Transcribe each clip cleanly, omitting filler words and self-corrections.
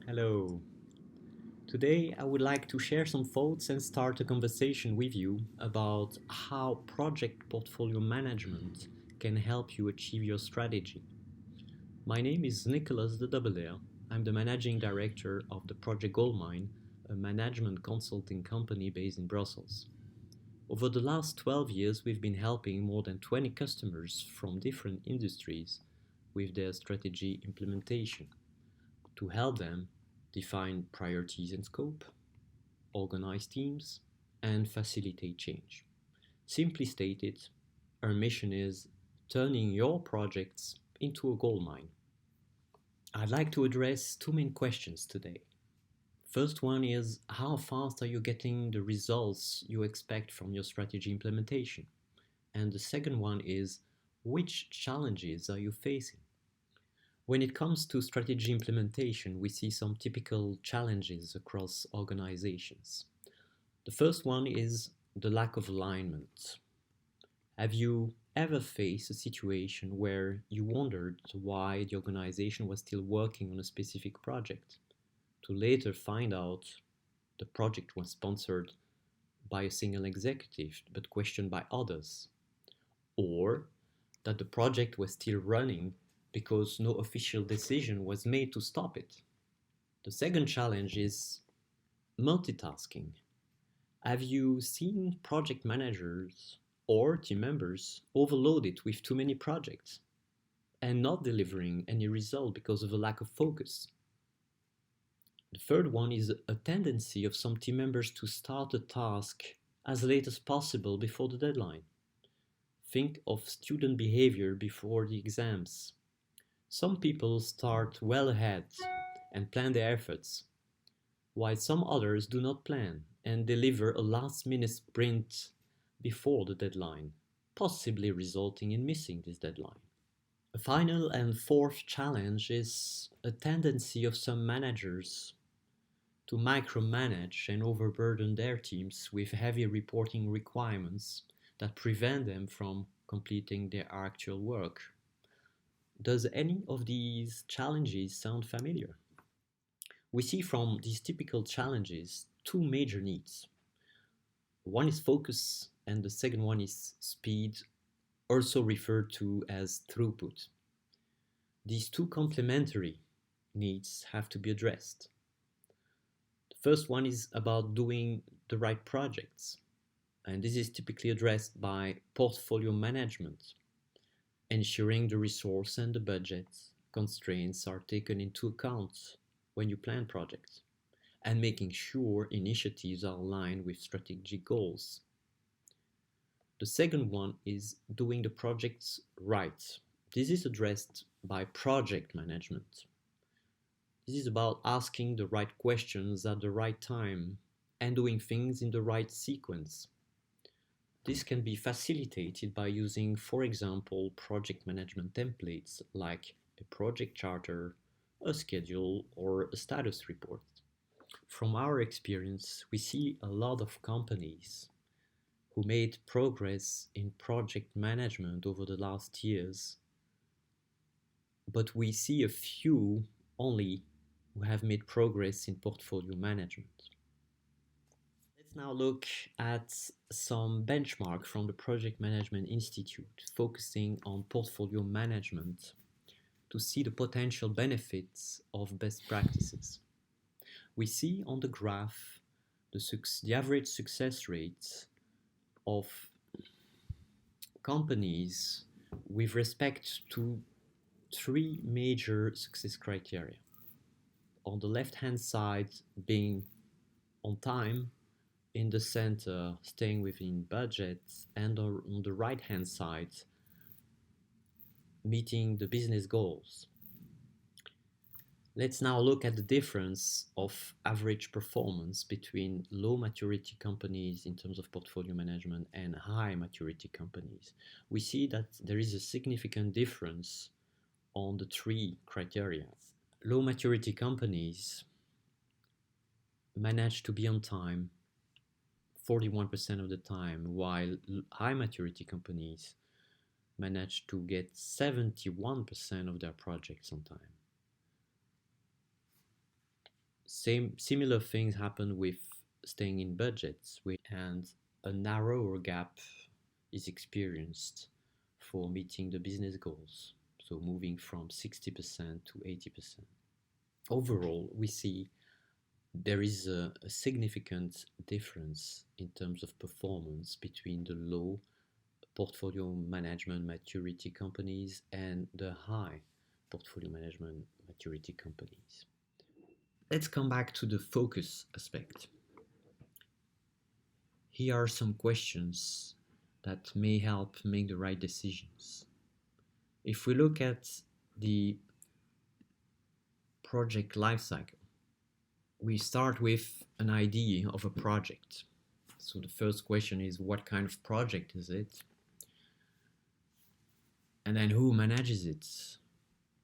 Hello. Today I would like to share some thoughts and start a conversation with you about how project portfolio management can help you achieve your strategy. My name is Nicholas de Double. I'm the managing director of the Project Goldmine, a management consulting company based in Brussels. Over the last 12 years, we've been helping more than 20 customers from different industries with their strategy implementation to help them define priorities and scope, organize teams, and facilitate change. Simply stated, our mission is turning your projects into a gold mine. I'd like to address two main questions today. First one is how fast are you getting the results you expect from your strategy implementation? And the second one is which challenges are you facing? When it comes to strategy implementation, we see some typical challenges across organizations. The first one is the lack of alignment. Have you ever faced a situation where you wondered why the organization was still working on a specific project, to later find out the project was sponsored by a single executive but questioned by others, or that the project was still running because no official decision was made to stop it? The second challenge is multitasking. Have you seen project managers or team members overloaded with too many projects and not delivering any result because of a lack of focus? The third one is a tendency of some team members to start a task as late as possible before the deadline. Think of student behavior before the exams. Some people start well ahead and plan their efforts, while some others do not plan and deliver a last-minute sprint before the deadline, possibly resulting in missing this deadline. A final and fourth challenge is a tendency of some managers to micromanage and overburden their teams with heavy reporting requirements that prevent them from completing their actual work. Does any of these challenges sound familiar? We see from these typical challenges two major needs. One is focus, and the second one is speed, also referred to as throughput. These two complementary needs have to be addressed. The first one is about doing the right projects, and this is typically addressed by portfolio management, ensuring the resource and the budget constraints are taken into account when you plan projects, and making sure initiatives are aligned with strategic goals. The second one is doing the projects right. This is addressed by project management. This is about asking the right questions at the right time and doing things in the right sequence. This can be facilitated by using, for example, project management templates like a project charter, a schedule, or a status report. From our experience, we see a lot of companies who made progress in project management over the last years, but we see a few only who have made progress in portfolio management. Let's now look at some benchmark from the Project Management Institute focusing on portfolio management to see the potential benefits of best practices. We see on the graph the average success rate of companies with respect to three major success criteria. On the left hand side, being on time, in the center, staying within budget, and on the right hand side, meeting the business goals. Let's now look at the difference of average performance between low maturity companies in terms of portfolio management and high maturity companies. We see that there is a significant difference on the three criteria. Low maturity companies manage to be on time 41% of the time, while high maturity companies manage to get 71% of their projects on time. Same similar things happen with staying in budgets, and a narrower gap is experienced for meeting the business goals. So moving from 60% to 80%. Overall, we see there is a significant difference in terms of performance between the low portfolio management maturity companies and the high portfolio management maturity companies. Let's come back to the focus aspect. Here are some questions that may help make the right decisions. If we look at the project lifecycle, we start with an idea of a project. So the first question is, what kind of project is it? And then who manages it?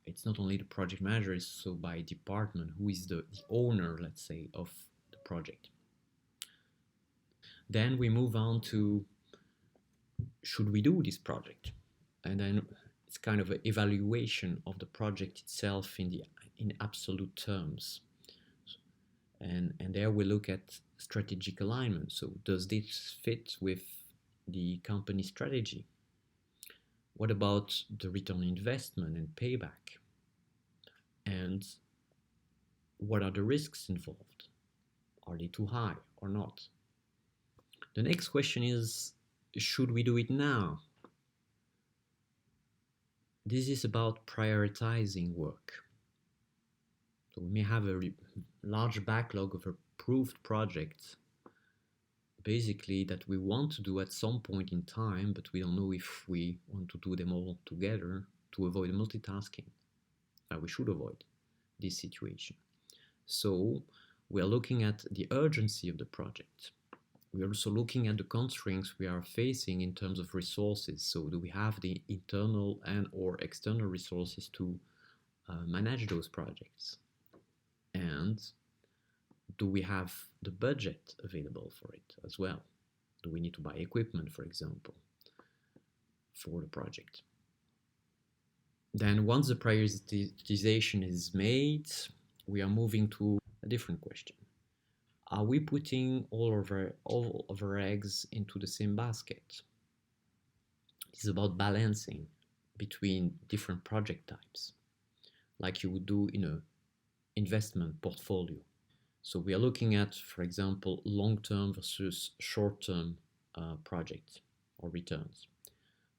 It's not only the project manager, it's so by department, who is the owner, let's say, of the project. Then we move on to, should we do this project? And then it's kind of an evaluation of the project itself in absolute terms. And there we look at strategic alignment. So does this fit with the company strategy? What about the return on investment and payback? And what are the risks involved? Are they too high or not? The next question is, should we do it now? This is about prioritizing work. So we may have a large backlog of approved projects, basically, that we want to do at some point in time, but we don't know if we want to do them all together to avoid multitasking. We should avoid this situation. So we are looking at the urgency of the project. We are also looking at the constraints we are facing in terms of resources. So do we have the internal and or external resources to manage those projects? And do we have the budget available for it as well? Do we need to buy equipment, for example, for the project? Then once the prioritization is made, we are moving to a different question. Are we putting all of our eggs into the same basket? It's about balancing between different project types, like you would do in an investment portfolio. So we are looking at, for example, long-term versus short-term projects or returns.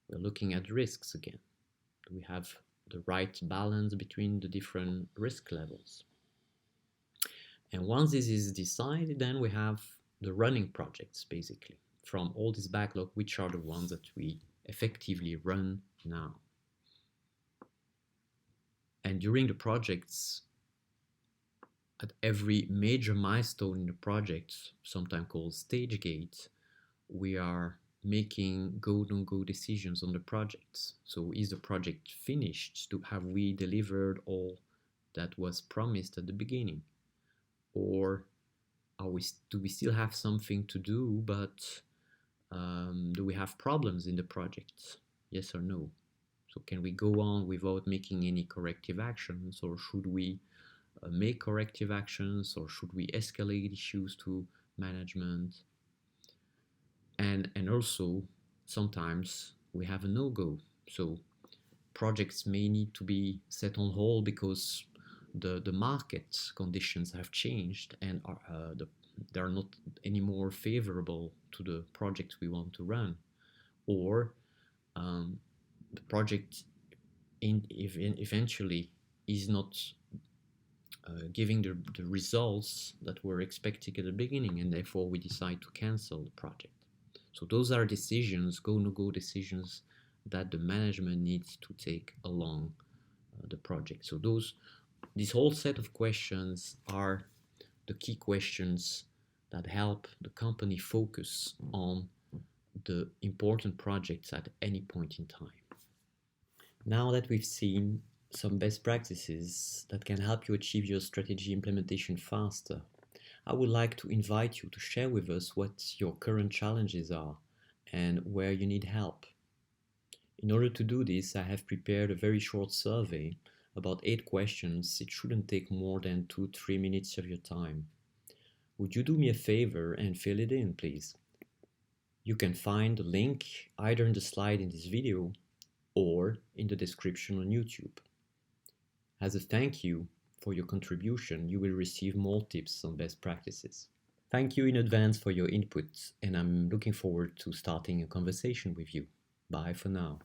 We're looking at risks again. Do we have the right balance between the different risk levels? And once this is decided, then we have the running projects, basically. From all this backlog, which are the ones that we effectively run now? And during the projects, at every major milestone in the project, sometimes called stage gate, we are making go no go decisions on the projects. So is the project finished? Have we delivered all that was promised at the beginning? Or do we still have something to do, but do we have problems in the project? Yes or no? So can we go on without making any corrective actions, or should we make corrective actions, or should we escalate issues to management? And also sometimes we have a no-go. So projects may need to be set on hold because the market conditions have changed and they are not anymore favorable to the project we want to run, or the project eventually is not giving the results that we're expecting at the beginning, and therefore we decide to cancel the project. So those are decisions, go no go decisions, that the management needs to take along the project. So this whole set of questions are the key questions that help the company focus on the important projects at any point in time. Now that we've seen some best practices that can help you achieve your strategy implementation faster, I would like to invite you to share with us what your current challenges are and where you need help. In order to do this, I have prepared a very short survey about 8 questions. It shouldn't take more than 2-3 minutes of your time. Would you do me a favor and fill it in, please? You can find the link either in the slide in this video or in the description on YouTube. As a thank you for your contribution, you will receive more tips on best practices. Thank you in advance for your input, and I'm looking forward to starting a conversation with you. Bye for now.